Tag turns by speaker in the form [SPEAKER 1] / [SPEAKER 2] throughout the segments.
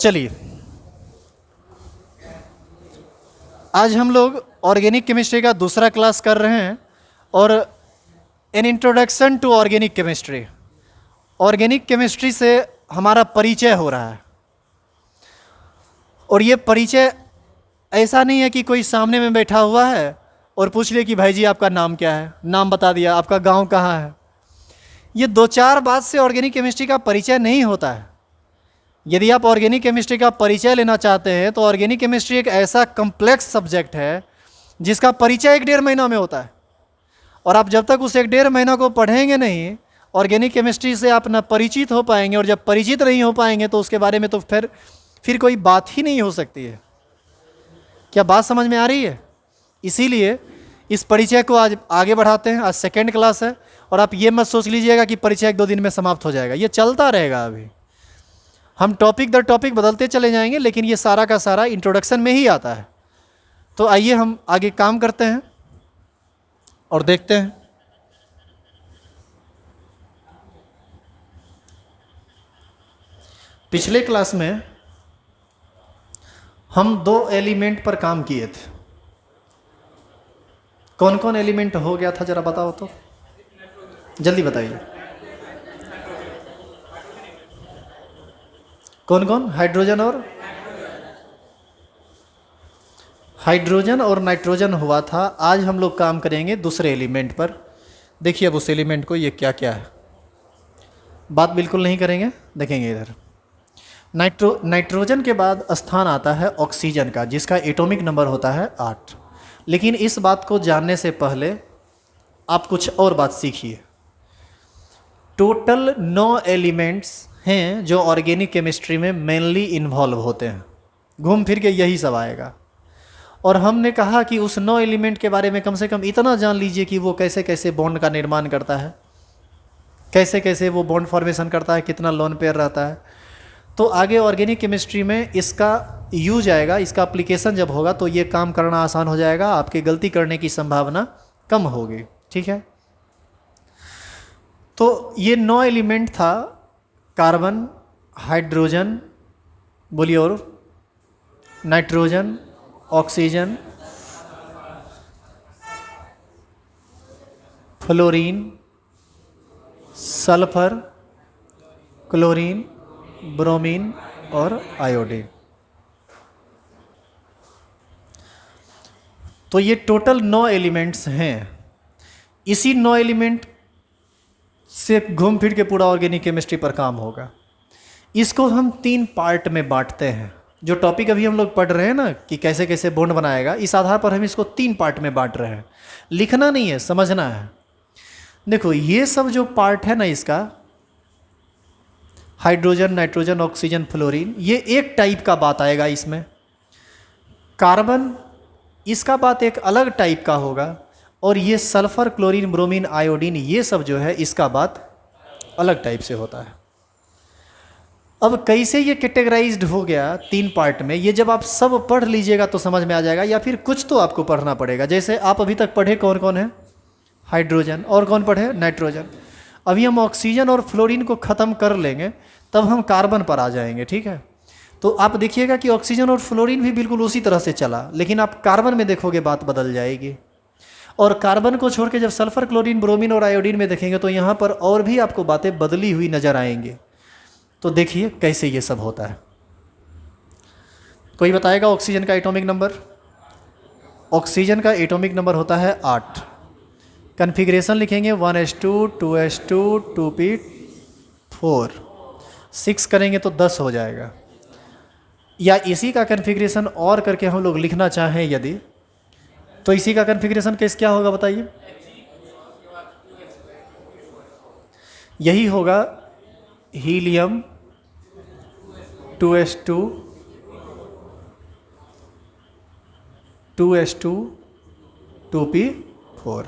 [SPEAKER 1] चलिए, आज हम लोग ऑर्गेनिक केमिस्ट्री का दूसरा क्लास कर रहे हैं और an introduction to organic chemistry. Organic chemistry से हमारा परिचय हो रहा है और ये परिचय ऐसा नहीं है कि कोई सामने में बैठा हुआ है और पूछ ले कि भाई जी आपका नाम क्या है, नाम बता दिया, आपका गांव कहाँ है। ये दो चार बात से ऑर्गेनिक केमिस्ट्री का परिचय नहीं होता है। यदि आप ऑर्गेनिक केमिस्ट्री का परिचय लेना चाहते हैं तो ऑर्गेनिक केमिस्ट्री एक ऐसा कम्प्लेक्स सब्जेक्ट है जिसका परिचय 1-1.5 महीना में होता है, और आप जब तक उस 1-1.5 महीना को पढ़ेंगे नहीं, ऑर्गेनिक केमिस्ट्री से आप ना परिचित हो पाएंगे, और जब परिचित नहीं हो पाएंगे तो उसके बारे में तो फिर कोई बात ही नहीं हो सकती है। क्या बात समझ में आ रही है? इसीलिए इस परिचय को आज आगे बढ़ाते हैं। आज सेकेंड क्लास है और आप ये मत सोच लीजिएगा कि परिचय 1-2 दिन में समाप्त हो जाएगा, ये चलता रहेगा। अभी हम टॉपिक दर टॉपिक बदलते चले जाएंगे, लेकिन ये सारा का सारा इंट्रोडक्शन में ही आता है। तो आइए हम आगे काम करते हैं और देखते हैं। पिछले क्लास में हम 2 एलिमेंट पर काम किए थे। कौन कौन एलिमेंट हो गया था, जरा बताओ तो, जल्दी बताइए। कौन कौन? हाइड्रोजन और नाइट्रोजन हुआ था। आज हम लोग काम करेंगे दूसरे एलिमेंट पर। देखिए अब उस एलिमेंट को, ये क्या क्या है, बात बिल्कुल नहीं करेंगे, देखेंगे इधर। नाइट्रोजन के बाद स्थान आता है ऑक्सीजन का, जिसका एटॉमिक नंबर होता है 8। लेकिन इस बात को जानने से पहले आप कुछ और बात सीखिए। टोटल 9 एलिमेंट्स हैं जो ऑर्गेनिक केमिस्ट्री में मेनली इन्वॉल्व होते हैं। घूम फिर के यही सब आएगा। और हमने कहा कि उस 9 एलिमेंट के बारे में कम से कम इतना जान लीजिए कि वो कैसे कैसे बॉन्ड का निर्माण करता है, कैसे कैसे वो बॉन्ड फॉर्मेशन करता है, कितना लोन पेयर रहता है। तो आगे ऑर्गेनिक केमिस्ट्री में इसका यूज आएगा, इसका एप्लीकेशन जब होगा तो ये काम करना आसान हो जाएगा, आपके गलती करने की संभावना कम होगी। ठीक है, तो ये 9 एलिमेंट था। कार्बन, हाइड्रोजन, बोलिए, और nitrogen, oxygen, fluorine, sulphur, chlorine, bromine और आयोडीन। तो ये टोटल 9 एलिमेंट्स हैं। इसी 9 एलिमेंट से घूम फिर के पूरा ऑर्गेनिक केमिस्ट्री पर काम होगा। इसको हम 3 पार्ट में बांटते हैं। जो टॉपिक अभी हम लोग पढ़ रहे हैं ना कि कैसे कैसे बॉन्ड बनाएगा, इस आधार पर हम इसको 3 पार्ट में बांट रहे हैं। लिखना नहीं है, समझना है। देखो ये सब जो पार्ट है ना इसका, हाइड्रोजन, नाइट्रोजन, ऑक्सीजन, फ्लोरीन, ये एक टाइप का बात आएगा इसमें। कार्बन, इसका बात एक अलग टाइप का होगा। और ये सल्फर, क्लोरीन, ब्रोमीन, आयोडीन, ये सब जो है इसका बात अलग टाइप से होता है। अब कैसे ये कैटेगराइज्ड हो गया 3 पार्ट में, ये जब आप सब पढ़ लीजिएगा तो समझ में आ जाएगा, या फिर कुछ तो आपको पढ़ना पड़ेगा। जैसे आप अभी तक पढ़े कौन कौन है? हाइड्रोजन, और कौन पढ़े? नाइट्रोजन। अभी हम ऑक्सीजन और फ्लोरीन को ख़त्म कर लेंगे, तब हम कार्बन पर आ जाएंगे। ठीक है, तो आप देखिएगा कि ऑक्सीजन और फ्लोरीन भी बिल्कुल उसी तरह से चला, लेकिन आप कार्बन में देखोगे बात बदल जाएगी। और कार्बन को छोड़ के जब सल्फर, क्लोरीन, ब्रोमीन और आयोडीन में देखेंगे तो यहाँ पर और भी आपको बातें बदली हुई नजर आएंगी। तो देखिए कैसे ये सब होता है। कोई बताएगा ऑक्सीजन का एटॉमिक नंबर? ऑक्सीजन का एटॉमिक नंबर होता है 8। कन्फिग्रेशन लिखेंगे 1s2 2s2 2p4, 6 करेंगे तो 10 हो जाएगा। या इसी का कन्फिग्रेशन और करके हम लोग लिखना चाहें यदि, तो इसी का कन्फिग्रेशन केस क्या होगा बताइए? यही होगा हीलियम 2s2 2s2 2p4।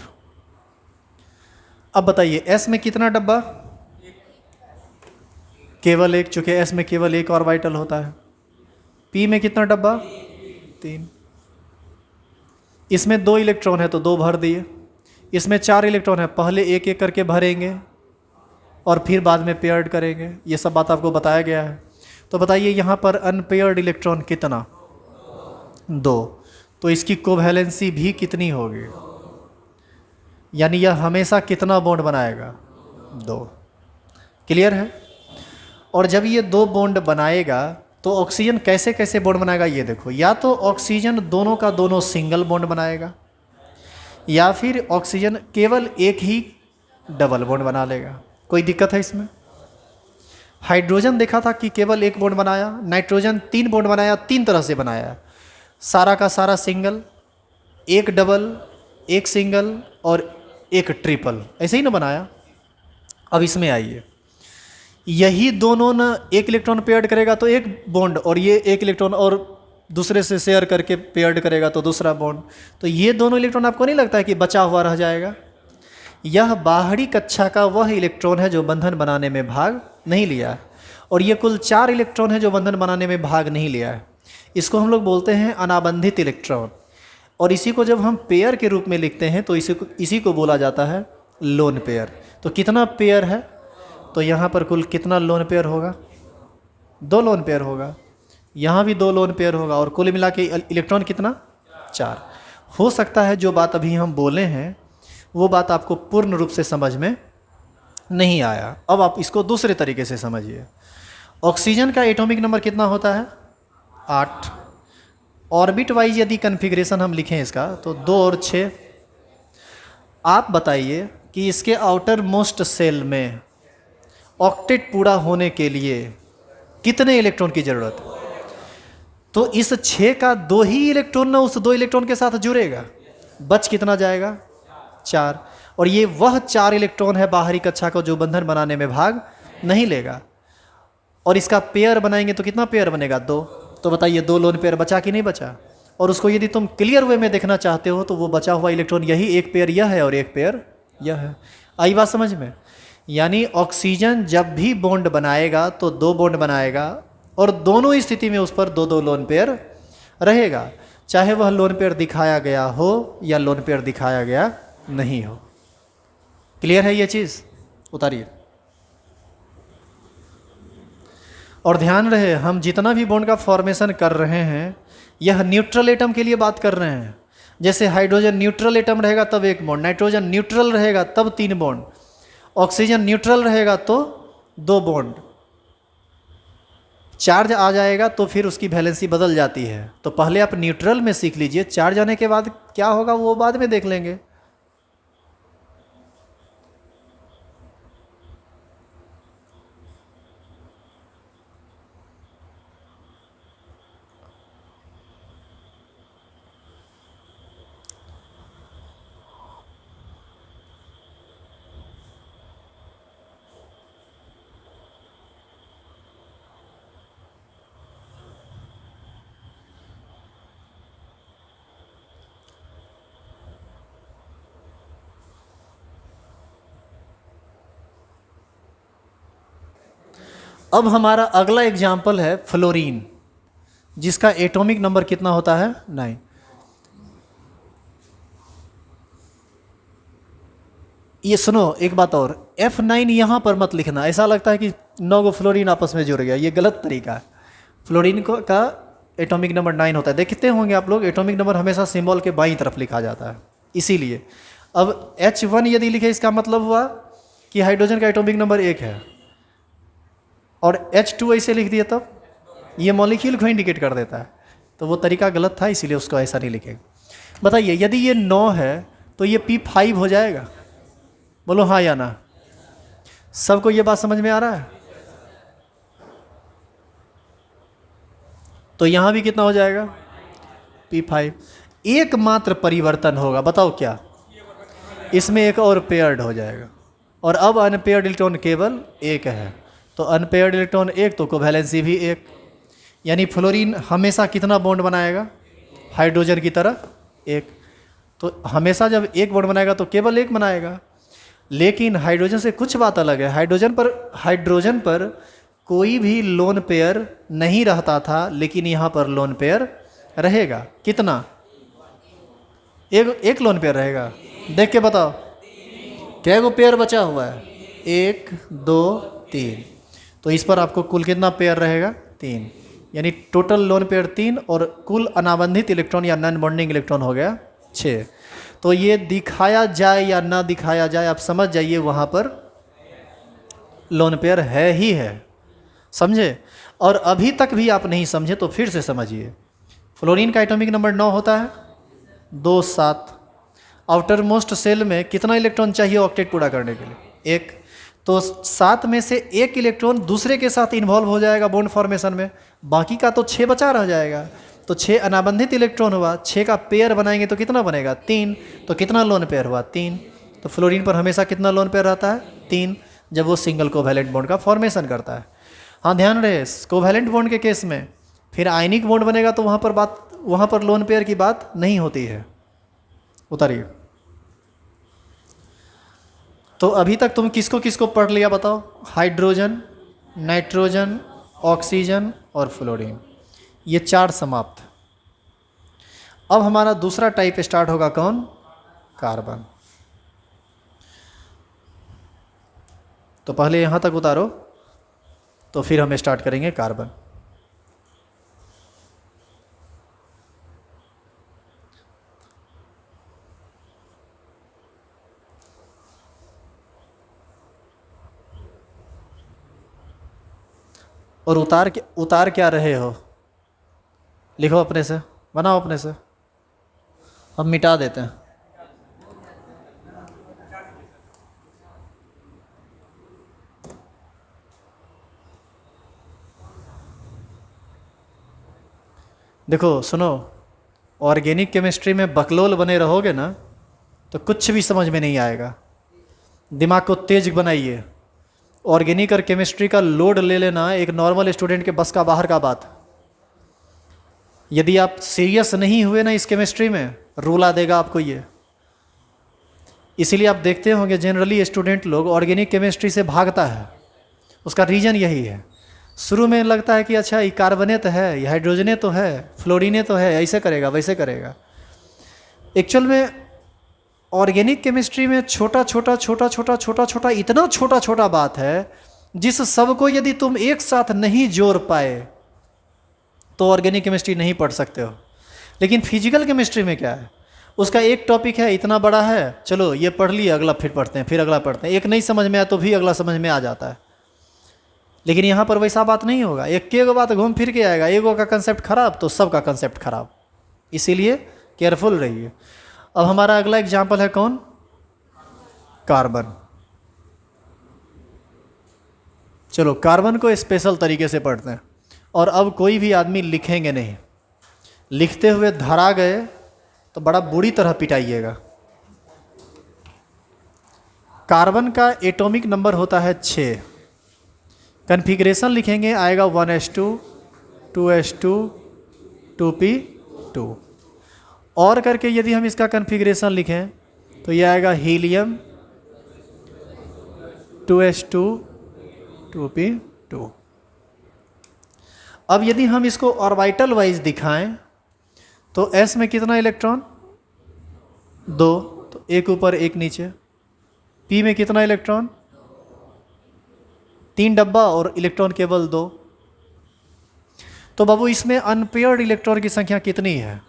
[SPEAKER 1] अब बताइए s में कितना डब्बा? केवल एक, चूंकि s में केवल एक ऑर्बिटल होता है। p में कितना डब्बा? 3। इसमें 2 इलेक्ट्रॉन है तो 2 भर दिए। इसमें 4 इलेक्ट्रॉन है, पहले एक एक करके भरेंगे और फिर बाद में पेयर्ड करेंगे। ये सब बात आपको बताया गया है। तो बताइए यहाँ पर अनपेयर्ड इलेक्ट्रॉन कितना, 2। तो इसकी कोवैलेंसी भी कितनी होगी, यानी यह हमेशा कितना बॉन्ड बनाएगा, 2। क्लियर है। और जब ये 2 बॉन्ड बनाएगा तो ऑक्सीजन कैसे कैसे बॉन्ड बनाएगा ये देखो, या तो ऑक्सीजन दोनों का दोनों सिंगल बॉन्ड बनाएगा, या फिर ऑक्सीजन केवल एक ही डबल बॉन्ड बना लेगा। कोई दिक्कत है इसमें। हाइड्रोजन देखा था कि केवल एक बॉन्ड बनाया, नाइट्रोजन 3 बॉन्ड बनाया, 3 तरह से बनाया, सारा का सारा सिंगल, एक डबल, एक सिंगल और एक ट्रिपल, ऐसे ही ना बनाया। अब इसमें आइए, यही दोनों ना एक इलेक्ट्रॉन पेयर्ड करेगा तो एक बॉन्ड, और ये एक इलेक्ट्रॉन और दूसरे से शेयर करके पेयर्ड करेगा तो दूसरा बॉन्ड, तो ये दोनों इलेक्ट्रॉन आपको नहीं लगता है कि बचा हुआ रह जाएगा। यह बाहरी कक्षा का वह इलेक्ट्रॉन है जो बंधन बनाने में भाग नहीं लिया है, और ये कुल 4 इलेक्ट्रॉन है जो बंधन बनाने में भाग नहीं लिया है। इसको हम लोग बोलते हैं अनाबंधित इलेक्ट्रॉन, और इसी को जब हम पेयर के रूप में लिखते हैं तो इसी को बोला जाता है लोन पेयर। तो कितना पेयर है, तो यहाँ पर कुल कितना लोन पेयर होगा, 2 लोन पेयर होगा, यहाँ भी 2 लोन पेयर होगा, और कुल मिला के इलेक्ट्रॉन कितना, 4। हो सकता है जो बात अभी हम बोले हैं वो बात आपको पूर्ण रूप से समझ में नहीं आया। अब आप इसको दूसरे तरीके से समझिए। ऑक्सीजन का एटॉमिक नंबर कितना होता है, 8। ऑर्बिट वाइज यदि कन्फिग्रेशन हम लिखें इसका तो 2 और 6। आप बताइए कि इसके आउटर मोस्ट सेल में ऑक्टेट पूरा होने के लिए कितने इलेक्ट्रॉन की ज़रूरत है। तो इस 6 का 2 ही इलेक्ट्रॉन ना उस 2 इलेक्ट्रॉन के साथ जुड़ेगा, बच कितना जाएगा, 4। और ये वह 4 इलेक्ट्रॉन है बाहरी कक्षा को जो बंधन बनाने में भाग नहीं लेगा, और इसका पेयर बनाएंगे तो कितना पेयर बनेगा, 2। तो बताइए 2 लोन पेयर बचा कि नहीं बचा। और उसको यदि तुम क्लियर वे में देखना चाहते हो तो वो बचा हुआ इलेक्ट्रॉन यही, एक पेयर यह है और एक पेयर यह है। आई बात समझ में। यानी ऑक्सीजन जब भी बॉन्ड बनाएगा तो 2 बॉन्ड बनाएगा, और दोनों स्थिति में उस पर 2-2 लोन पेयर रहेगा, चाहे वह लोन पेयर दिखाया गया हो या लोन पेयर दिखाया गया नहीं हो। क्लियर है ये चीज़, उतारिए। और ध्यान रहे हम जितना भी बॉन्ड का फॉर्मेशन कर रहे हैं यह न्यूट्रल एटम के लिए बात कर रहे हैं। जैसे हाइड्रोजन न्यूट्रल एटम रहेगा तब 1 बॉन्ड, नाइट्रोजन न्यूट्रल रहेगा तब 3 बॉन्ड, ऑक्सीजन न्यूट्रल रहेगा तो 2 बॉन्ड। चार्ज आ जाएगा तो फिर उसकी वैलेंसी बदल जाती है। तो पहले आप न्यूट्रल में सीख लीजिए, चार्ज आने के बाद क्या होगा वो बाद में देख लेंगे। अब हमारा अगला एग्जाम्पल है फ्लोरीन, जिसका एटॉमिक नंबर कितना होता है, 9। ये सुनो एक बात और, F9 यहाँ पर मत लिखना, ऐसा लगता है कि 9 गो फ्लोरीन आपस में जुड़ गया, ये गलत तरीका है। फ्लोरीन का एटॉमिक नंबर 9 होता है। देखते होंगे आप लोग एटॉमिक नंबर हमेशा सिंबल के बाईं तरफ लिखा जाता है, इसीलिए। अब H1 यदि लिखे इसका मतलब हुआ कि हाइड्रोजन का एटॉमिक नंबर 1 है, और H2 ऐसे लिख दिया तब ये मॉलिक्यूल को इंडिकेट कर देता है, तो वो तरीका गलत था, इसीलिए उसको ऐसा नहीं लिखेगा। बताइए यदि ये 9 है तो ये P5 हो जाएगा, बोलो हाँ या ना। सबको ये बात समझ में आ रहा है। तो यहाँ भी कितना हो जाएगा, P5। एकमात्र परिवर्तन होगा, बताओ क्या, इसमें एक और पेयर्ड हो जाएगा, और अब अनपेयर्ड इलेक्ट्रॉन केवल 1 है। तो अनपेयर्ड इलेक्ट्रॉन 1 तो कोवैलेंसी भी 1, यानी फ्लोरीन हमेशा कितना बॉन्ड बनाएगा, हाइड्रोजन की तरह 1। तो हमेशा जब 1 बॉन्ड बनाएगा तो केवल 1 बनाएगा। लेकिन हाइड्रोजन से कुछ बात अलग है, हाइड्रोजन पर कोई भी लोन पेयर नहीं रहता था, लेकिन यहाँ पर लोन पेयर रहेगा। कितना, एक लोन पेयर रहेगा। देख के बताओ क्या गो पेयर बचा हुआ है, 1 2 3। तो इस पर आपको कुल कितना पेयर रहेगा, 3, यानी टोटल लोन पेयर 3 और कुल अनाबंधित इलेक्ट्रॉन या नॉन बॉन्डिंग इलेक्ट्रॉन हो गया 6। तो ये दिखाया जाए या ना दिखाया जाए, आप समझ जाइए वहाँ पर लोन पेयर है ही है, समझे। और अभी तक भी आप नहीं समझे तो फिर से समझिए। फ्लोरीन का एटॉमिक नंबर 9 होता है, 2 7। आउटर मोस्ट सेल में कितना इलेक्ट्रॉन चाहिए ऑक्टेट पूरा करने के लिए? 1। तो 7 में से 1 इलेक्ट्रॉन दूसरे के साथ इन्वॉल्व हो जाएगा बॉन्ड फॉर्मेशन में, बाकी का तो 6 बचा रह जाएगा। तो 6 अनाबंधित इलेक्ट्रॉन हुआ, 6 का पेयर बनाएंगे तो कितना बनेगा? 3। तो कितना लोन पेयर हुआ? 3। तो फ्लोरीन पर हमेशा कितना लोन पेयर रहता है? 3, जब वो सिंगल कोवैलेंट बॉन्ड का फॉर्मेशन करता है। हाँ ध्यान रहे, कोवैलेंट बॉन्ड के केस में फिर आयनिक बॉन्ड बनेगा तो वहाँ पर लोन पेयर की बात नहीं होती है। उतारिए। तो अभी तक तुम किसको किसको पढ़ लिया बताओ? हाइड्रोजन, नाइट्रोजन, ऑक्सीजन और फ्लोरीन, ये 4 समाप्त। अब हमारा दूसरा टाइप स्टार्ट होगा, कौन? कार्बन। तो पहले यहाँ तक उतारो, तो फिर हम स्टार्ट करेंगे कार्बन। और उतार क्या रहे हो? लिखो अपने से, बनाओ अपने से, हम मिटा देते हैं। देखो सुनो, ऑर्गेनिक केमिस्ट्री में बकलोल बने रहोगे ना तो कुछ भी समझ में नहीं आएगा। दिमाग को तेज बनाइए। ऑर्गेनिक और केमिस्ट्री का लोड ले लेना एक नॉर्मल स्टूडेंट के बस का बाहर का बात। यदि आप सीरियस नहीं हुए ना इस केमिस्ट्री में, रुला देगा आपको ये। इसीलिए आप देखते होंगे जनरली स्टूडेंट लोग ऑर्गेनिक केमिस्ट्री से भागता है। उसका रीज़न यही है, शुरू में लगता है कि अच्छा ये कार्बनेट है, ये हाइड्रोजनेट तो है, फ्लोरीनेट तो है, ऐसे करेगा वैसे करेगा। एक्चुअल में ऑर्गेनिक केमिस्ट्री में छोटा छोटा छोटा छोटा छोटा छोटा इतना छोटा छोटा बात है जिस सबको यदि तुम एक साथ नहीं जोड़ पाए तो ऑर्गेनिक केमिस्ट्री नहीं पढ़ सकते हो। लेकिन फिजिकल केमिस्ट्री में क्या है, उसका एक टॉपिक है, इतना बड़ा है, चलो ये पढ़ लिए, अगला फिर पढ़ते हैं, फिर अगला पढ़ते हैं। एक नहीं समझ में आया तो भी अगला समझ में आ जाता है। लेकिन यहाँ पर वैसा बात नहीं होगा, एक के बात घूम फिर के आएगा, एगो का कंसेप्ट खराब तो सबका कंसेप्ट खराब। इसीलिए केयरफुल रहिए। अब हमारा अगला एग्जाम्पल है कौन? कार्बन। चलो कार्बन को स्पेशल तरीके से पढ़ते हैं। और अब कोई भी आदमी लिखेंगे नहीं, लिखते हुए धरा गए तो बड़ा बुरी तरह पिटाइएगा। कार्बन का एटॉमिक नंबर होता है 6। कन्फिग्रेशन लिखेंगे, आएगा 1s2 2s2 2p2। और करके यदि हम इसका कन्फिग्रेशन लिखें तो यह आएगा हीलियम 2s2 2p2। अब यदि हम इसको ऑर्बिटल वाइज दिखाएं तो s में कितना इलेक्ट्रॉन? 2, तो एक ऊपर एक नीचे। p में कितना इलेक्ट्रॉन? 3 डब्बा और इलेक्ट्रॉन केवल 2। तो बाबू इसमें अनपेयर्ड इलेक्ट्रॉन की संख्या कितनी है?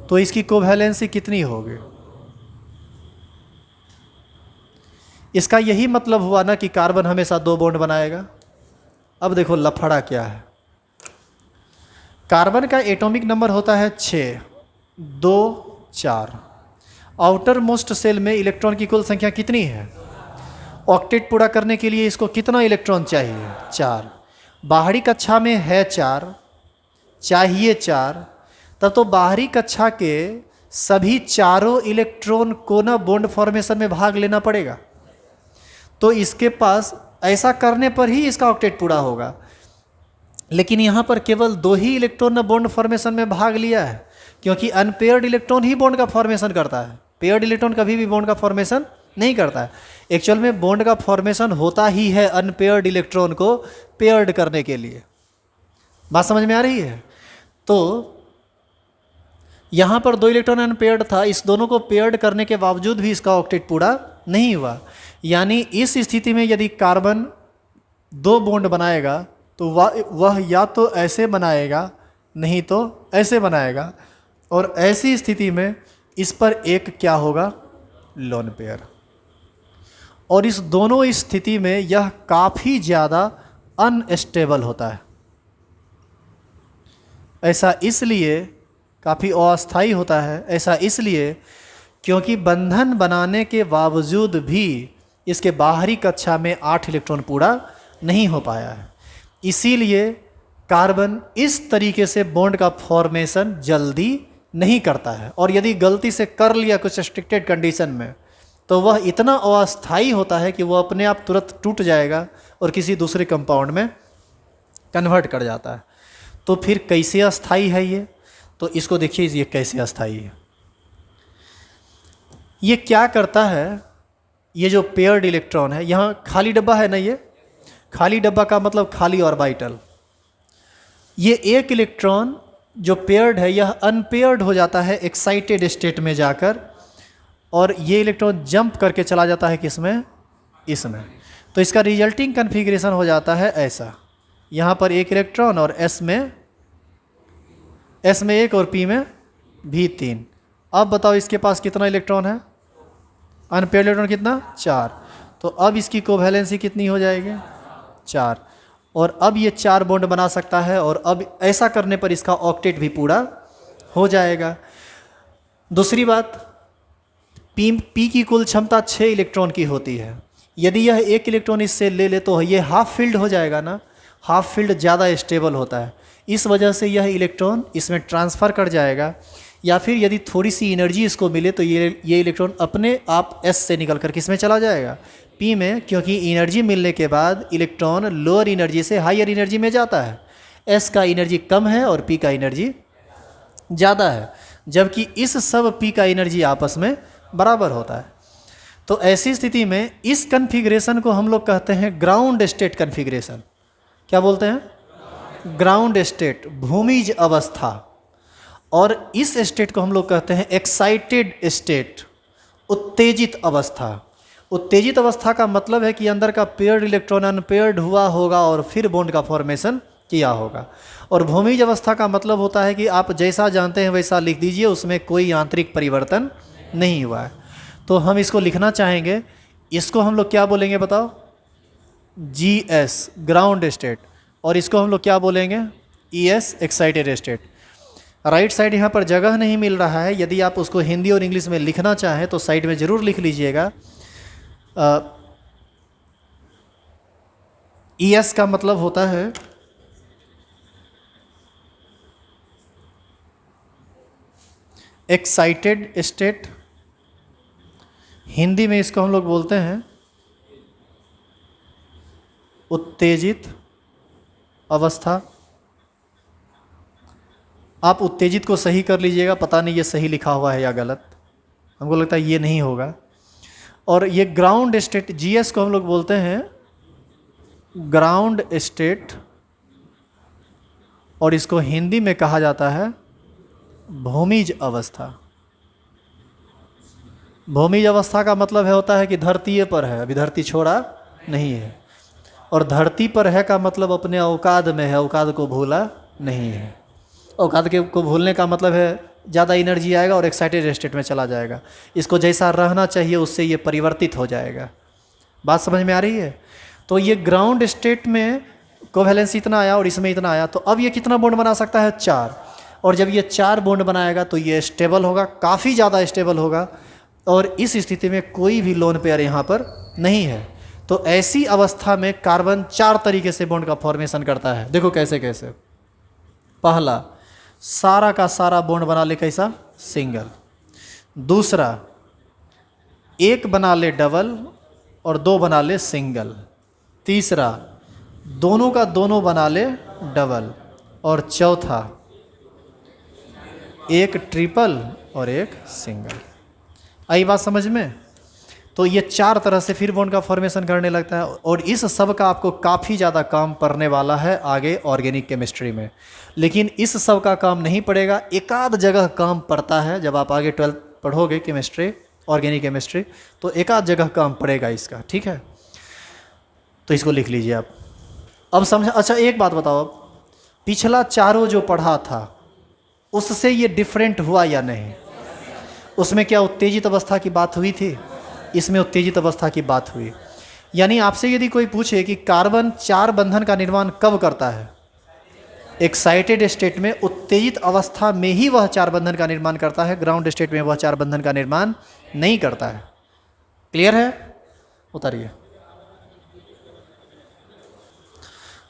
[SPEAKER 1] तो इसकी कोवैलेंसी कितनी होगी? इसका यही मतलब हुआ ना कि कार्बन हमेशा 2 बॉन्ड बनाएगा। अब देखो लफड़ा क्या है। कार्बन का एटॉमिक नंबर होता है 6 2 4। आउटर मोस्ट सेल में इलेक्ट्रॉन की कुल संख्या कितनी है? ऑक्टेट पूरा करने के लिए इसको कितना इलेक्ट्रॉन चाहिए? 4। बाहरी कक्षा में है 4, चाहिए 4। तब तो बाहरी कक्षा के सभी चारों इलेक्ट्रॉन को ना बॉन्ड फॉर्मेशन में भाग लेना पड़ेगा। तो इसके पास ऐसा करने पर ही इसका ऑक्टेट पूरा होगा। लेकिन यहाँ पर केवल 2 ही इलेक्ट्रॉन ने बॉन्ड फॉर्मेशन में भाग लिया है, क्योंकि अनपेयर्ड इलेक्ट्रॉन ही बॉन्ड का फॉर्मेशन करता है। पेयर्ड इलेक्ट्रॉन कभी भी बॉन्ड का फॉर्मेशन नहीं करता है। एक्चुअल में बॉन्ड का फॉर्मेशन होता ही है अनपेयर्ड इलेक्ट्रॉन को पेयर्ड करने के लिए। बात समझ में आ रही है? तो यहाँ पर 2 इलेक्ट्रॉन अनपेयर्ड था, इस दोनों को पेयर्ड करने के बावजूद भी इसका ऑक्टेट पूरा नहीं हुआ। यानी इस स्थिति में यदि कार्बन 2 बॉन्ड बनाएगा तो वह या तो ऐसे बनाएगा, नहीं तो ऐसे बनाएगा, और ऐसी स्थिति में इस पर एक क्या होगा, लोन पेयर। और इस दोनों स्थिति में यह काफ़ी ज़्यादा अनस्टेबल होता है। ऐसा इसलिए काफ़ी अस्थायी होता है, ऐसा इसलिए क्योंकि बंधन बनाने के बावजूद भी इसके बाहरी कक्षा में 8 इलेक्ट्रॉन पूरा नहीं हो पाया है। इसीलिए कार्बन इस तरीके से बॉन्ड का फॉर्मेशन जल्दी नहीं करता है, और यदि गलती से कर लिया कुछ रिस्ट्रिक्टेड कंडीशन में, तो वह इतना अस्थायी होता है कि वह अपने आप तुरंत टूट जाएगा और किसी दूसरे कंपाउंड में कन्वर्ट कर जाता है। तो फिर कैसे अस्थायी है ये? तो इसको देखिए, ये कैसे अस्थायी है। ये क्या करता है, ये जो पेयर्ड इलेक्ट्रॉन है, यहाँ खाली डब्बा है ना, ये खाली डब्बा का मतलब खाली ऑर्बिटल। ये एक इलेक्ट्रॉन जो पेयर्ड है, यह अनपेयर्ड हो जाता है एक्साइटेड स्टेट में जाकर, और ये इलेक्ट्रॉन जंप करके चला जाता है किसमें, इसमें। तो इसका रिजल्टिंग कन्फिग्रेशन हो जाता है ऐसा, यहाँ पर एक इलेक्ट्रॉन और एस में एक और पी में भी 3। अब बताओ इसके पास कितना इलेक्ट्रॉन है, अनपेयर्ड इलेक्ट्रॉन कितना, 4। तो अब इसकी कोवैलेंसी कितनी हो जाएगी, 4। और अब ये 4 बॉन्ड बना सकता है, और अब ऐसा करने पर इसका ऑक्टेट भी पूरा हो जाएगा। दूसरी बात, पी की कुल क्षमता 6 इलेक्ट्रॉन की होती है। यदि यह एक इलेक्ट्रॉन इससे ले ले तो ये हाफ फील्ड हो जाएगा ना, हाफ फील्ड ज़्यादा स्टेबल होता है, इस वजह से यह इलेक्ट्रॉन इसमें ट्रांसफ़र कर जाएगा। या फिर यदि थोड़ी सी एनर्जी इसको मिले तो ये इलेक्ट्रॉन अपने आप एस से निकल कर किस में चला जाएगा, पी में, क्योंकि एनर्जी मिलने के बाद इलेक्ट्रॉन लोअर एनर्जी से हायर एनर्जी में जाता है। एस का एनर्जी कम है और पी का एनर्जी ज़्यादा है, जबकि इस सब पी का एनर्जी आपस में बराबर होता है। तो ऐसी स्थिति में इस कन्फिग्रेशन को हम लोग कहते हैं ग्राउंड स्टेट कन्फिग्रेशन। क्या बोलते हैं, ग्राउंड स्टेट, भूमिज अवस्था। और इस स्टेट को हम लोग कहते हैं एक्साइटेड स्टेट, उत्तेजित अवस्था। उत्तेजित अवस्था का मतलब है कि अंदर का पेयर्ड इलेक्ट्रॉन अनपेयर्ड हुआ होगा और फिर बॉन्ड का फॉर्मेशन किया होगा। और भूमिज अवस्था का मतलब होता है कि आप जैसा जानते हैं वैसा लिख दीजिए, उसमें कोई आंतरिक परिवर्तन नहीं हुआ है। तो हम इसको लिखना चाहेंगे, इसको हम लोग क्या बोलेंगे बताओ, GS ग्राउंड स्टेट, और इसको हम लोग क्या बोलेंगे, ES excited state. Right side यहाँ पर जगह नहीं मिल रहा है, यदि आप उसको हिंदी और इंग्लिश में लिखना चाहें तो साइड में ज़रूर लिख लीजिएगा। ES का मतलब होता है एक्साइटेड स्टेट, हिंदी में इसको हम लोग बोलते हैं उत्तेजित अवस्था। आप उत्तेजित को सही कर लीजिएगा, पता नहीं ये सही लिखा हुआ है या गलत, हमको लगता है ये नहीं होगा। और ये ग्राउंड स्टेट, GS को हम लोग बोलते हैं ग्राउंड स्टेट, और इसको हिंदी में कहा जाता है भूमिज अवस्था। भूमिज अवस्था का मतलब होता है कि धरती पर है, अभी धरती छोड़ा नहीं है, और धरती पर है का मतलब अपने औकाद में है, औकाद को भूला नहीं है। औकाद को भूलने का मतलब है ज़्यादा एनर्जी आएगा और एक्साइटेड स्टेट में चला जाएगा, इसको जैसा रहना चाहिए उससे ये परिवर्तित हो जाएगा। बात समझ में आ रही है? तो ये ग्राउंड स्टेट में कोवैलेंस इतना आया और इसमें इतना आया, तो अब ये कितना बॉन्ड बना सकता है, 4। और जब ये 4 बॉन्ड बनाएगा तो ये स्टेबल होगा, काफ़ी ज़्यादा स्टेबल होगा, और इस स्थिति में कोई भी लोन पेयर यहाँ पर नहीं है। तो ऐसी अवस्था में कार्बन 4 तरीके से बॉन्ड का फॉर्मेशन करता है। देखो कैसे कैसे। पहला, सारा का सारा बॉन्ड बना ले कैसा, सिंगल। दूसरा, एक बना ले डबल और 2 बना ले सिंगल। तीसरा, दोनों का दोनों बना ले डबल। और चौथा, एक ट्रिपल और एक सिंगल। आई बात समझ में? तो ये 4 तरह से फिर बॉन्ड का फॉर्मेशन करने लगता है, और इस सब का आपको काफ़ी ज़्यादा काम पड़ने वाला है आगे ऑर्गेनिक केमिस्ट्री में। लेकिन इस सब का काम नहीं पड़ेगा, एक आध जगह काम पड़ता है। जब आप आगे 12th पढ़ोगे केमिस्ट्री, ऑर्गेनिक केमिस्ट्री, तो एक आध जगह काम पड़ेगा इसका, ठीक है? तो इसको लिख लीजिए आप, अब समझ, अच्छा एक बात बताओ, अब पिछला चारों जो पढ़ा था उससे ये डिफरेंट हुआ या नहीं? उसमें क्या उत्तेजित अवस्था की बात हुई थी? इसमें उत्तेजित अवस्था की बात हुई। यानी आपसे यदि कोई पूछे कि कार्बन 4 बंधन का निर्माण कब करता है, एक्साइटेड स्टेट में, उत्तेजित अवस्था में ही वह 4 बंधन का निर्माण करता है, ग्राउंड स्टेट में वह 4 बंधन का निर्माण नहीं करता है। क्लियर है? उतारिए।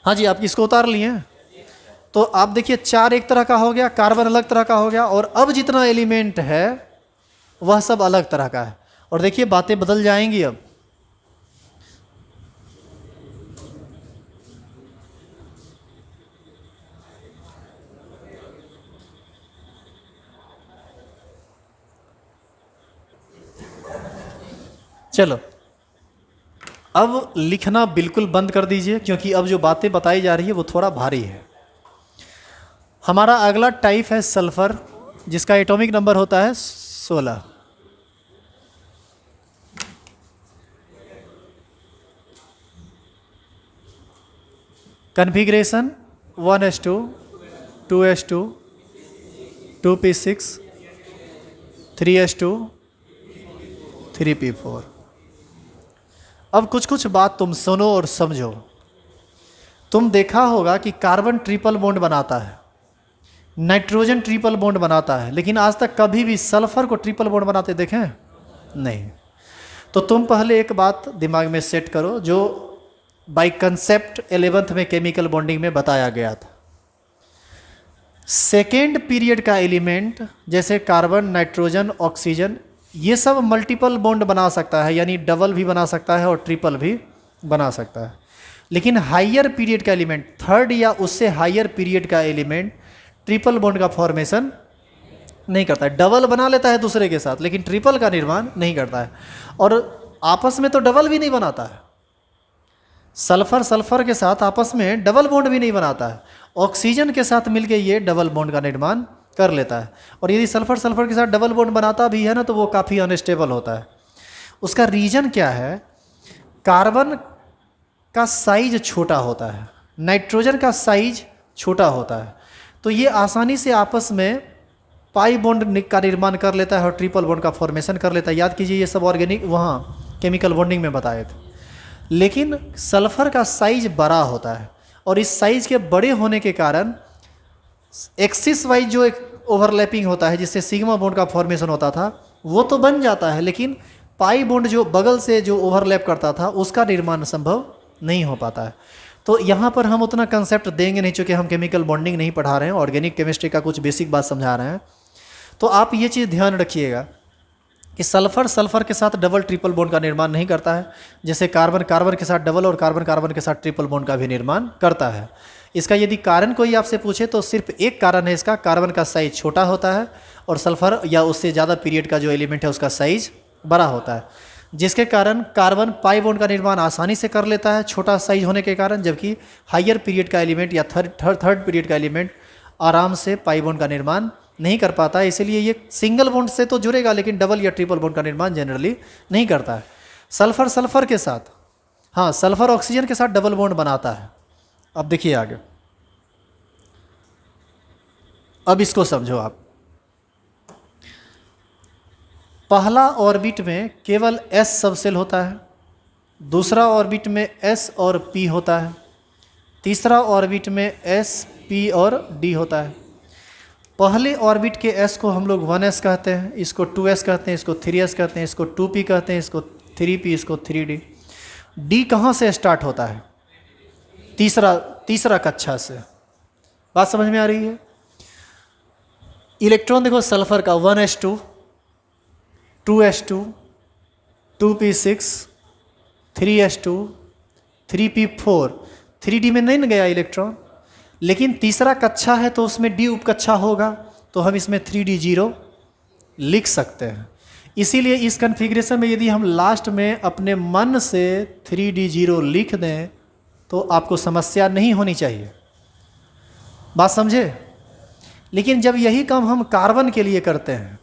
[SPEAKER 1] हाँ जी, आप इसको उतार लिए। तो आप देखिए 4 एक तरह का हो गया, कार्बन अलग तरह का हो गया, और अब जितना एलिमेंट है वह सब अलग तरह का है। और देखिए बातें बदल जाएंगी अब। चलो अब लिखना बिल्कुल बंद कर दीजिए, क्योंकि अब जो बातें बताई जा रही है वो थोड़ा भारी है। हमारा अगला टाइप है सल्फर, जिसका एटॉमिक नंबर होता है 16। Configuration 1s2, 2s2, 2p6, 3s2, 3p4। अब कुछ कुछ बात तुम सुनो और समझो। तुम देखा होगा कि कार्बन ट्रिपल बॉन्ड बनाता है, नाइट्रोजन ट्रिपल बॉन्ड बनाता है, लेकिन आज तक कभी भी सल्फर को ट्रिपल बॉन्ड बनाते देखें? नहीं। तो तुम पहले एक बात दिमाग में सेट करो जो बाय कंसेप्ट 11th में केमिकल बॉन्डिंग में बताया गया था। सेकेंड पीरियड का एलिमेंट जैसे कार्बन, नाइट्रोजन, ऑक्सीजन, ये सब मल्टीपल बॉन्ड बना सकता है, यानी डबल भी बना सकता है और ट्रिपल भी बना सकता है। लेकिन हाइयर पीरियड का एलिमेंट, थर्ड या उससे हाइयर पीरियड का एलिमेंट ट्रिपल बॉन्ड का फॉर्मेशन नहीं करता है। डबल बना लेता है दूसरे के साथ, लेकिन ट्रिपल का निर्माण नहीं करता है। और आपस में तो डबल भी नहीं बनाता है। सल्फर सल्फर के साथ आपस में डबल बॉन्ड भी नहीं बनाता है। ऑक्सीजन के साथ मिलके ये डबल बॉन्ड का निर्माण कर लेता है। और यदि सल्फर सल्फर के साथ डबल बॉन्ड बनाता भी है ना, तो वो काफ़ी अनस्टेबल होता है। उसका रीजन क्या है? कार्बन का साइज छोटा होता है, नाइट्रोजन का साइज छोटा होता है, तो ये आसानी से आपस में पाई बॉन्ड का निर्माण कर लेता है और ट्रिपल बॉन्ड का फॉर्मेशन कर लेता है। याद कीजिए ये सब ऑर्गेनिक वहाँ केमिकल बॉन्डिंग में बताए थे। लेकिन सल्फर का साइज बड़ा होता है, और इस साइज के बड़े होने के कारण एक्सिस वाइज जो एक ओवरलैपिंग होता है जिससे सिग्मा बॉन्ड का फॉर्मेशन होता था वो तो बन जाता है, लेकिन पाई बॉन्ड जो बगल से जो ओवरलैप करता था उसका निर्माण संभव नहीं हो पाता है। तो यहाँ पर हम उतना कंसेप्ट देंगे नहीं, चूँकि हम केमिकल बॉन्डिंग नहीं पढ़ा रहे हैं, ऑर्गेनिक केमिस्ट्री का कुछ बेसिक बात समझा रहे हैं। तो आप ये चीज़ ध्यान रखिएगा कि सल्फर सल्फर के साथ डबल ट्रिपल बॉन्ड का निर्माण नहीं करता है, जैसे कार्बन कार्बन के साथ डबल और कार्बन कार्बन के साथ ट्रिपल बॉन्ड का भी निर्माण करता है। इसका यदि कारण कोई आपसे पूछे तो सिर्फ एक कारण है इसका, कार्बन का साइज छोटा होता है और सल्फर या उससे ज़्यादा पीरियड का जो एलिमेंट है उसका साइज बड़ा होता है, जिसके कारण कार्बन पाई बॉन्ड का निर्माण आसानी से कर लेता है छोटा साइज होने के कारण, जबकि हाइयर पीरियड का एलिमेंट या थर्ड पीरियड का एलिमेंट आराम से पाई बॉन्ड का निर्माण नहीं कर पाता है। इसीलिए ये सिंगल बॉन्ड से तो जुड़ेगा लेकिन डबल या ट्रिपल बॉन्ड का निर्माण जनरली नहीं करता है। सल्फर सल्फर के साथ, हाँ सल्फर ऑक्सीजन के साथ डबल बॉन्ड बनाता है। अब देखिए आगे, अब इसको समझो आप। पहला ऑर्बिट में केवल s सबसेल होता है, दूसरा ऑर्बिट में s और p होता है, तीसरा ऑर्बिट में s, p और d होता है। पहले ऑर्बिट के s को हम लोग 1s कहते हैं, इसको 2s कहते हैं, इसको 3s कहते हैं, इसको 2p कहते हैं, इसको 3p, इसको 3d। d कहाँ से स्टार्ट होता है? तीसरा कक्षा से। बात समझ में आ रही है? इलेक्ट्रॉन देखो सल्फर का 1s2, 2s2, 2p6, 3s2, 3p4, 3d में नहीं न गया इलेक्ट्रॉन, लेकिन तीसरा कक्षा है तो उसमें d उपकक्षा होगा, तो हम इसमें 3d0 लिख सकते हैं। इसीलिए इस कन्फिग्रेशन में यदि हम लास्ट में अपने मन से 3d0 लिख दें तो आपको समस्या नहीं होनी चाहिए। बात समझे? लेकिन जब यही काम हम कार्बन के लिए करते हैं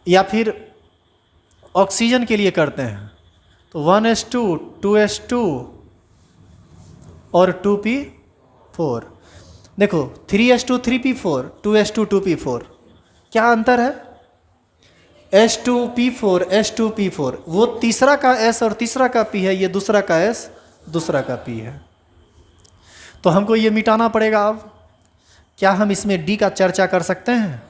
[SPEAKER 1] या फिर ऑक्सीजन के लिए करते हैं तो 1s2, 2s2, और 2p4। देखो 3s2 3p4, 2s2 2p4, क्या अंतर है? s2p4 s2p4, वो तीसरा का s और तीसरा का p है, ये दूसरा का s दूसरा का p है। तो हमको ये मिटाना पड़ेगा। अब क्या हम इसमें d का चर्चा कर सकते हैं?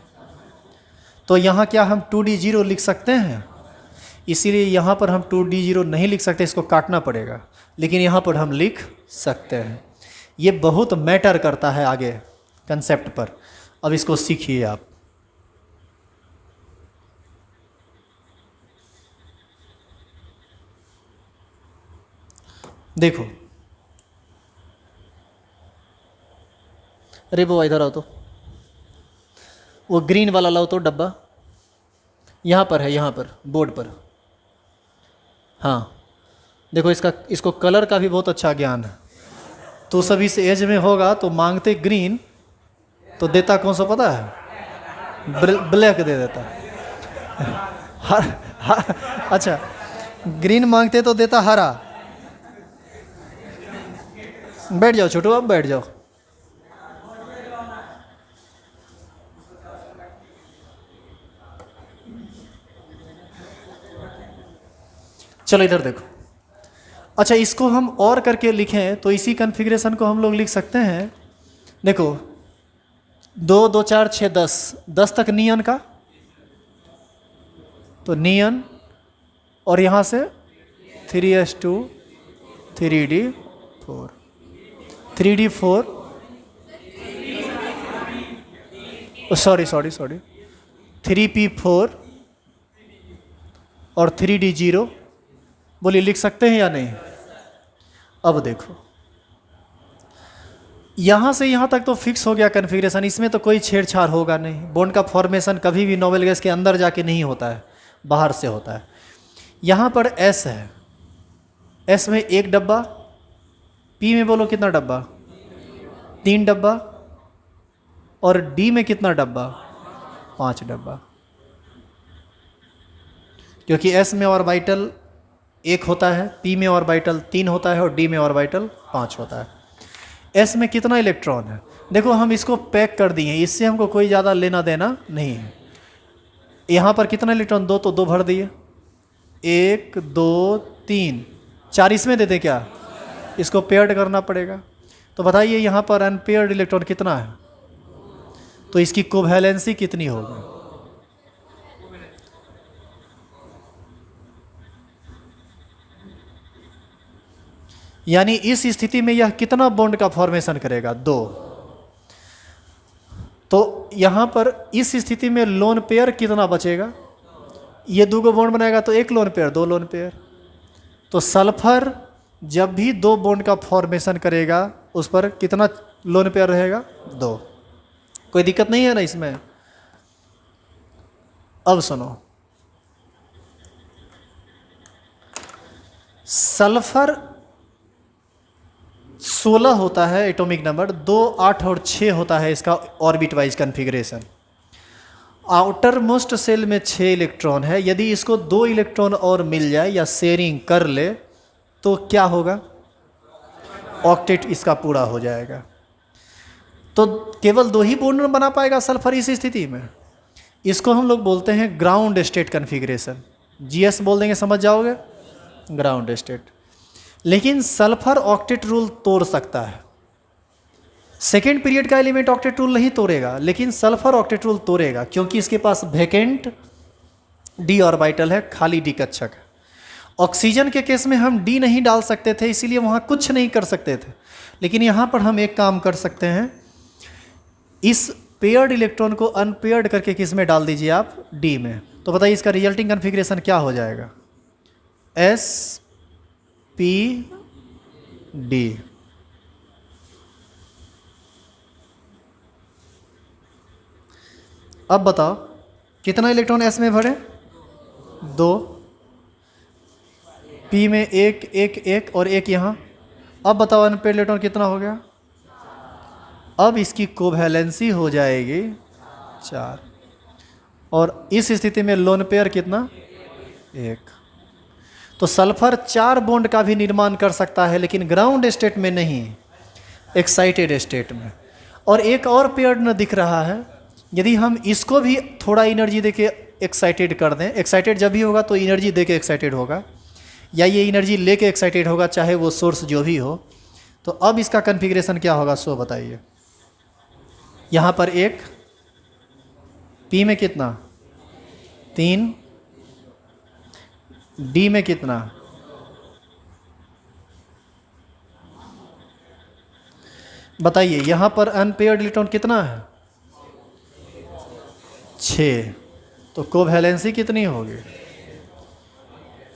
[SPEAKER 1] तो यहाँ क्या हम 2d0 लिख सकते हैं? इसीलिए यहाँ पर हम 2d0 नहीं लिख सकते, इसको काटना पड़ेगा, लेकिन यहाँ पर हम लिख सकते हैं। ये बहुत मैटर करता है आगे कंसेप्ट पर। अब इसको सीखिए आप। देखो, अरे वो इधर आओ तो, वो ग्रीन वाला लाओ तो डब्बा, यहाँ पर है, यहाँ पर बोर्ड पर। हाँ देखो, इसको कलर का भी बहुत अच्छा ज्ञान है। तो सब इस एज में होगा तो मांगते ग्रीन तो देता कौन सा पता है? ब्लैक दे देता। अच्छा, ग्रीन मांगते तो देता हरा। बैठ जाओ छोटू, अब बैठ जाओ। चलो इधर देखो। अच्छा, इसको हम और करके लिखें तो इसी कन्फिग्रेशन को हम लोग लिख सकते हैं। देखो 2 2 4 6 10, 10 तक नियन का, तो नियन, और यहाँ से 3s2 3d4 3d4, sorry 3p4 और 3d0। बोलिए, लिख सकते हैं या नहीं? अब देखो, यहाँ से यहाँ तक तो फिक्स हो गया कन्फिग्रेशन, इसमें तो कोई छेड़छाड़ होगा नहीं। बॉन्ड का फॉर्मेशन कभी भी नोबेल गैस के अंदर जाके नहीं होता है, बाहर से होता है। यहाँ पर S है, S में एक डब्बा, P में बोलो कितना डब्बा? 3 डब्बा, और D में कितना डब्बा? 5 डब्बा, क्योंकि S में ऑर्बिटल 1 होता है, P में ऑर्बिटल 3 होता है और D में ऑर्बिटल 5 होता है। S में कितना इलेक्ट्रॉन है? देखो, हम इसको पैक कर दिए, इससे हमको कोई ज़्यादा लेना देना नहीं है। यहाँ पर कितना इलेक्ट्रॉन? 2, तो 2 भर दिए, 1 2 3 4, इसमें दे दें क्या? इसको पेयर्ड करना पड़ेगा। तो बताइए यहाँ पर अनपेयर्ड इलेक्ट्रॉन कितना है? तो इसकी कोवैलेंसी कितनी होगी? यानी इस स्थिति में यह कितना बॉन्ड का फॉर्मेशन करेगा? 2। तो यहाँ पर इस स्थिति में लोन पेयर कितना बचेगा? ये 2 बॉन्ड बनाएगा तो 1 लोन पेयर, 2 लोन पेयर। तो सल्फर जब भी 2 बॉन्ड का फॉर्मेशन करेगा उस पर कितना लोन पेयर रहेगा? 2। कोई दिक्कत नहीं है ना इसमें? अब सुनो, सल्फर 16 होता है एटॉमिक नंबर, 2 8 और 6 होता है इसका orbit wise configuration. Outermost shell में 6 इलेक्ट्रॉन है। यदि इसको 2 इलेक्ट्रॉन और मिल जाए या शेयरिंग कर ले तो क्या होगा? ऑक्टेट इसका पूरा हो जाएगा। तो केवल 2 ही बॉन्ड बना पाएगा सल्फर इस स्थिति में। इसको हम लोग बोलते हैं ग्राउंड स्टेट कन्फिग्रेशन। जीएस बोल देंगे, समझ जाओगे, ग्राउंड स्टेट। लेकिन सल्फर ऑक्टेट रूल तोड़ सकता है। सेकेंड पीरियड का एलिमेंट ऑक्टेट रूल नहीं तोड़ेगा, लेकिन सल्फर ऑक्टेट रूल तोड़ेगा, क्योंकि इसके पास वैकेंट डी ऑर्बिटल है, खाली डी कक्षक है। ऑक्सीजन के केस में हम डी नहीं डाल सकते थे, इसीलिए वहाँ कुछ नहीं कर सकते थे। लेकिन यहाँ पर हम एक काम कर सकते हैं, इस पेयर्ड इलेक्ट्रॉन को अनपेयर्ड करके किस में डाल दीजिए आप? डी में। तो बताइए इसका रिजल्टिंग कन्फिग्रेशन क्या हो जाएगा? S P D। अब बताओ कितना इलेक्ट्रॉन S में भरे? 2, P में 1 1 1 और 1 यहाँ। अब बताओ अनपेयर्ड इलेक्ट्रॉन कितना हो गया? अब इसकी कोवैलेंसी हो जाएगी 4, और इस स्थिति में लोन पेयर कितना? 1। तो सल्फर 4 बॉन्ड का भी निर्माण कर सकता है, लेकिन ग्राउंड स्टेट में नहीं। एक्साइटेड स्टेट में। और एक और पेयर न दिख रहा है, यदि हम इसको भी थोड़ा एनर्जी देके एक्साइटेड कर दें, एक्साइटेड जब भी होगा तो एनर्जी देके एक्साइटेड होगा, या ये एनर्जी लेके एक्साइटेड होगा, चाहे वो सोर्स जो भी हो। तो अब इसका कन्फिग्रेशन क्या होगा सो बताइए। यहाँ पर एक, पी में कितना 3, डी में कितना, बताइए। यहाँ पर अनपेयर्ड इलेक्ट्रॉन कितना है 6, तो कोवैलेंसी कितनी होगी,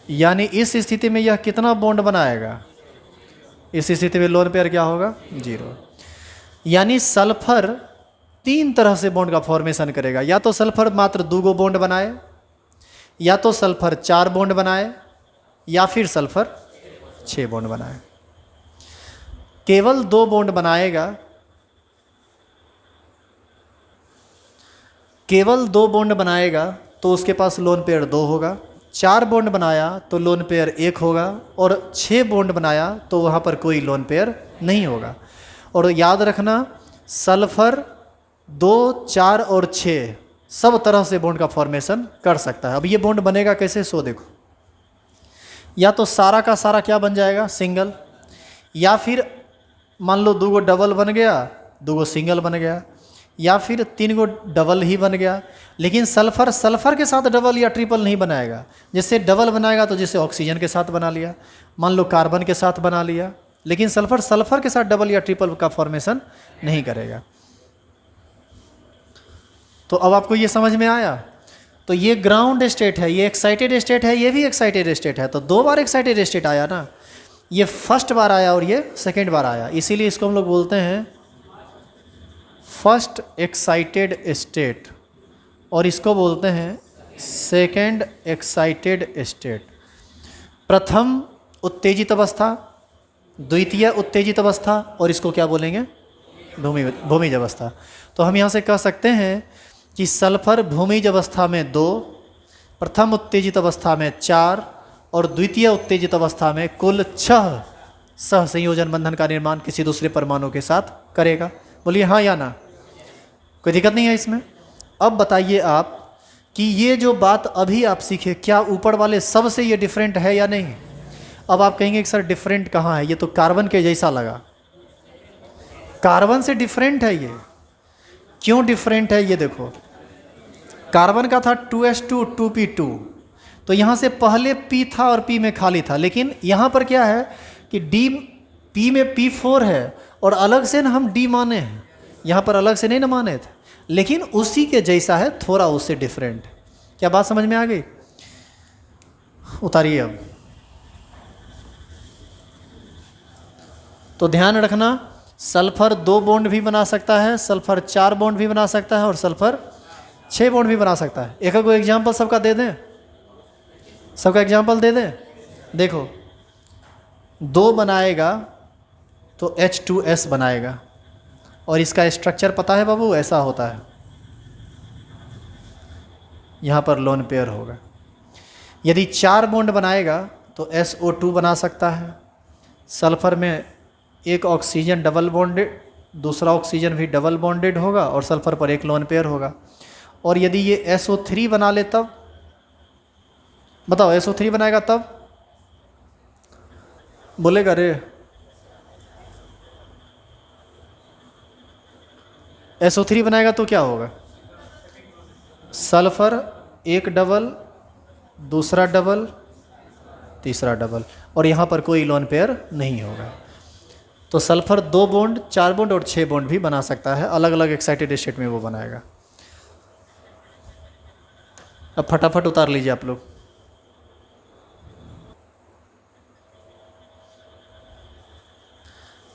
[SPEAKER 1] यानी इस स्थिति में यह कितना बॉन्ड बनाएगा, इस स्थिति में लोन पेयर क्या होगा 0। यानी सल्फर 3 तरह से बॉन्ड का फॉर्मेशन करेगा, या तो सल्फर मात्र 2 बॉन्ड बनाए, या तो सल्फर 4 बॉन्ड बनाए, या फिर सल्फर 6 बॉन्ड बनाए। केवल 2 बॉन्ड बनाएगा, केवल 2 बॉन्ड बनाएगा तो उसके पास लोन पेयर 2 होगा। 4 बॉन्ड बनाया तो लोन पेयर 1 होगा, और 6 बॉन्ड बनाया तो वहाँ पर कोई लोन पेयर नहीं होगा। और याद रखना, सल्फर 2, 4 और 6 सब तरह से बॉन्ड का फॉर्मेशन कर सकता है। अब ये बॉन्ड बनेगा कैसे सो देखो, या तो सारा का सारा क्या बन जाएगा सिंगल, या फिर मान लो 2 डबल बन गया, 2 सिंगल बन गया, या फिर 3 डबल ही बन गया। लेकिन सल्फर सल्फर के साथ डबल या ट्रिपल नहीं बनाएगा। जैसे डबल बनाएगा तो जैसे ऑक्सीजन के साथ बना लिया, मान लो कार्बन के साथ बना लिया, लेकिन सल्फर सल्फर के साथ डबल या ट्रिपल का फॉर्मेशन नहीं करेगा। तो अब आपको ये समझ में आया। तो ये ग्राउंड स्टेट है, ये एक्साइटेड स्टेट है, ये भी एक्साइटेड स्टेट है। तो 2 बार एक्साइटेड स्टेट आया ना, ये फर्स्ट बार आया और ये सेकेंड बार आया, इसीलिए इसको हम लोग बोलते हैं फर्स्ट एक्साइटेड स्टेट, और इसको बोलते हैं सेकेंड एक्साइटेड स्टेट। प्रथम उत्तेजित अवस्था, द्वितीय उत्तेजित अवस्था, और इसको क्या बोलेंगे भूमिज अवस्था। तो हम यहाँ से कह सकते हैं कि सल्फर भूमिज अवस्था में 2, प्रथम उत्तेजित अवस्था में 4 और द्वितीय उत्तेजित अवस्था में कुल 6 सह संयोजन बंधन का निर्माण किसी दूसरे परमाणु के साथ करेगा। बोलिए हाँ या ना, कोई दिक्कत नहीं है इसमें। अब बताइए आप कि ये जो बात अभी आप सीखे, क्या ऊपर वाले सब से ये डिफरेंट है या नहीं। अब आप कहेंगे कि सर डिफरेंट कहाँ है, ये तो कार्बन के जैसा लगा। कार्बन से डिफरेंट है ये। क्यों डिफरेंट है ये देखो, कार्बन का था 2s2 2p2, तो यहाँ से पहले P था और P में खाली था, लेकिन यहाँ पर क्या है कि D P में P4 है और अलग से ना हम D माने हैं, यहाँ पर अलग से नहीं ना माने थे, लेकिन उसी के जैसा है, थोड़ा उससे डिफरेंट। क्या बात समझ में आ गई। उतारिए अब। तो ध्यान रखना, सल्फर 2 बॉन्ड भी बना सकता है, सल्फर 4 बॉन्ड भी बना सकता है, और सल्फर 6 बॉन्ड भी बना सकता है। एक को एग्जाम्पल सबका दे दें, सबका एग्जाम्पल दे दें। देखो 2 बनाएगा तो H2S बनाएगा, और इसका स्ट्रक्चर पता है बाबू, ऐसा होता है। यहाँ पर लोन पेयर होगा। यदि 4 बॉन्ड बनाएगा तो SO2 बना सकता है। सल्फर में एक ऑक्सीजन डबल बॉन्डेड, दूसरा ऑक्सीजन भी डबल बॉन्डेड होगा, और सल्फर पर एक लोन पेयर होगा। और यदि ये SO3 बना ले तब बताओ, SO3 बनाएगा तब बोलेगा रे, SO3 बनाएगा तो क्या होगा, सल्फर एक डबल, दूसरा डबल, तीसरा डबल, और यहाँ पर कोई लोन पेयर नहीं होगा। तो सल्फर 2 बॉन्ड, 4 बॉन्ड और 6 बॉन्ड भी बना सकता है, अलग अलग एक्साइटेड स्टेट में वो बनाएगा। अब फटाफट उतार लीजिए आप लोग।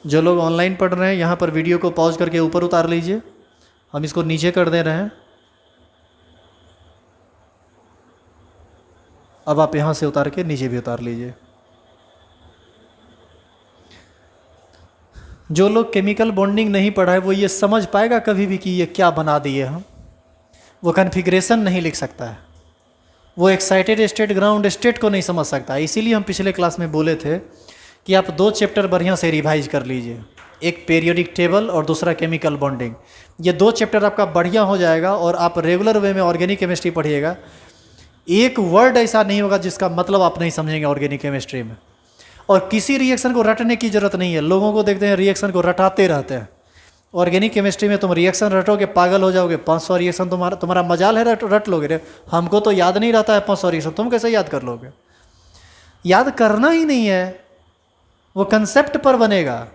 [SPEAKER 1] जो लोग ऑनलाइन पढ़ रहे हैं, यहाँ पर वीडियो को पॉज करके ऊपर उतार लीजिए, हम इसको नीचे कर दे रहे हैं। अब आप यहाँ से उतार के नीचे भी उतार लीजिए। जो लोग केमिकल बॉन्डिंग नहीं पढ़ा है वो ये समझ पाएगा कभी भी कि ये क्या बना दिए हम, वो कन्फिग्रेशन नहीं लिख सकता है, वो एक्साइटेड स्टेट ग्राउंड स्टेट को नहीं समझ सकता। इसीलिए हम पिछले क्लास में बोले थे कि आप 2 चैप्टर बढ़िया से रिवाइज कर लीजिए, एक पीरियोडिक टेबल और दूसरा केमिकल बॉन्डिंग। ये 2 चैप्टर आपका बढ़िया हो जाएगा और आप रेगुलर वे में ऑर्गेनिक केमिस्ट्री पढ़िएगा। एक वर्ड ऐसा नहीं होगा जिसका मतलब आप नहीं समझेंगे ऑर्गेनिक केमिस्ट्री में। और किसी रिएक्शन को रटने की ज़रूरत नहीं है। लोगों को देखते हैं रिएक्शन को रटाते रहते हैं। ऑर्गेनिक केमिस्ट्री में तुम रिएक्शन रटोगे पागल हो जाओगे। 500 रिएक्शन तुम्हारा मजाल है रट लोगे रे। हमको तो याद नहीं रहता है 500 रिएक्शन, तुम कैसे याद कर लोगे? याद करना ही नहीं है, वो कंसेप्ट पर बनेगा,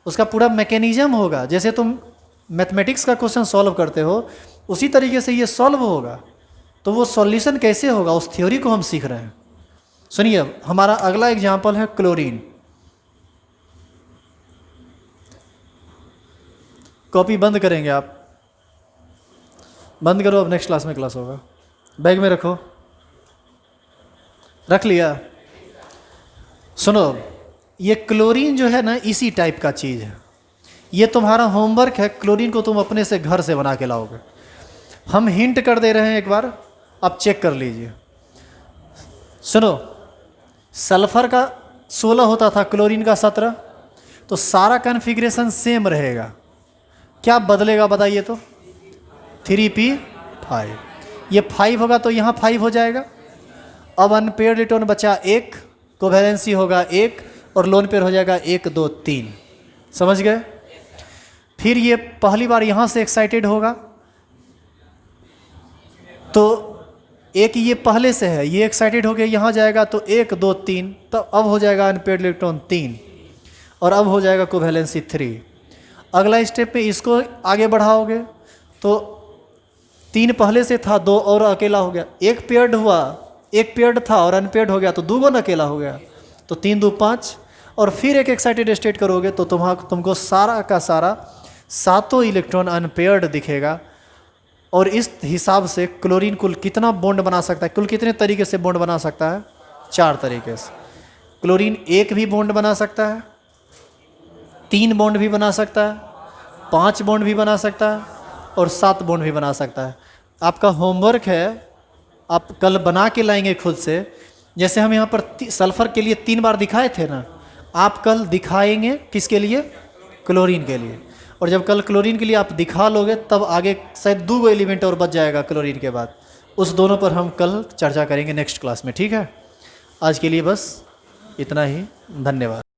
[SPEAKER 1] उसका पूरा मैकेनिज्म होगा। जैसे तुम मैथमेटिक्स का क्वेश्चन सॉल्व करते हो उसी तरीके से ये सॉल्व होगा। तो वो सॉल्यूशन कैसे होगा, उस थ्योरी को हम सीख रहे हैं। सुनिए, हमारा अगला एग्जाम्पल है क्लोरीन। कॉपी बंद करेंगे आप, बंद करो, अब नेक्स्ट क्लास में क्लास होगा। बैग में रखो, रख लिया? सुनो, ये क्लोरीन जो है ना इसी टाइप का चीज़ है। ये तुम्हारा होमवर्क है, क्लोरीन को तुम अपने से घर से बना के लाओगे। हम हिंट कर दे रहे हैं, एक बार आप चेक कर लीजिए। सुनो, सल्फर का 16 होता था, क्लोरीन का 17, तो सारा कन्फिग्रेशन सेम रहेगा। क्या बदलेगा बताइए तो? 3p5, ये 5 होगा तो यहाँ 5 हो जाएगा। अब अनपेयर्ड इलेक्ट्रॉन बचा 1, कोवैलेंसी होगा 1 और लोन पेयर हो जाएगा 1 2 3। समझ गए? फिर ये पहली बार यहाँ से एक्साइटेड होगा तो एक ये पहले से है, ये एक्साइटेड हो गया, यहाँ जाएगा तो 1 2 3, तब अब हो जाएगा अनपेयर्ड इलेक्ट्रॉन 3 और अब हो जाएगा कोवैलेंसी 3। अगला स्टेप में इसको आगे बढ़ाओगे तो 3 पहले से था, 2 और अकेला हो गया, एक पेयर्ड हुआ, एक पेयर्ड था और अनपेयर्ड हो गया तो 2 गुना अकेला हो गया, तो 3 2 5 और फिर एक एक्साइटेड स्टेट करोगे तो तुमको सारा का सारा 7 इलेक्ट्रॉन अनपेयर्ड दिखेगा। और इस हिसाब से क्लोरीन कुल कितना बॉन्ड बना सकता है, कुल कितने तरीके से बॉन्ड बना सकता है? 4 तरीके से। क्लोरीन 1 भी बॉन्ड बना सकता है, 3 बॉन्ड भी बना सकता है, 5 बॉन्ड भी बना सकता है और 7 बॉन्ड भी बना सकता है। आपका होमवर्क है, आप कल बना के लाएंगे खुद से। जैसे हम यहाँ पर सल्फर के लिए 3 बार दिखाए थे ना, आप कल दिखाएंगे किसके लिए? क्लोरीन के लिए। और जब कल क्लोरीन के लिए आप दिखा लोगे तब आगे शायद 2 एलिमेंट और बच जाएगा क्लोरीन के बाद। उस दोनों पर हम कल चर्चा करेंगे नेक्स्ट क्लास में, ठीक है? आज के लिए बस इतना ही, धन्यवाद।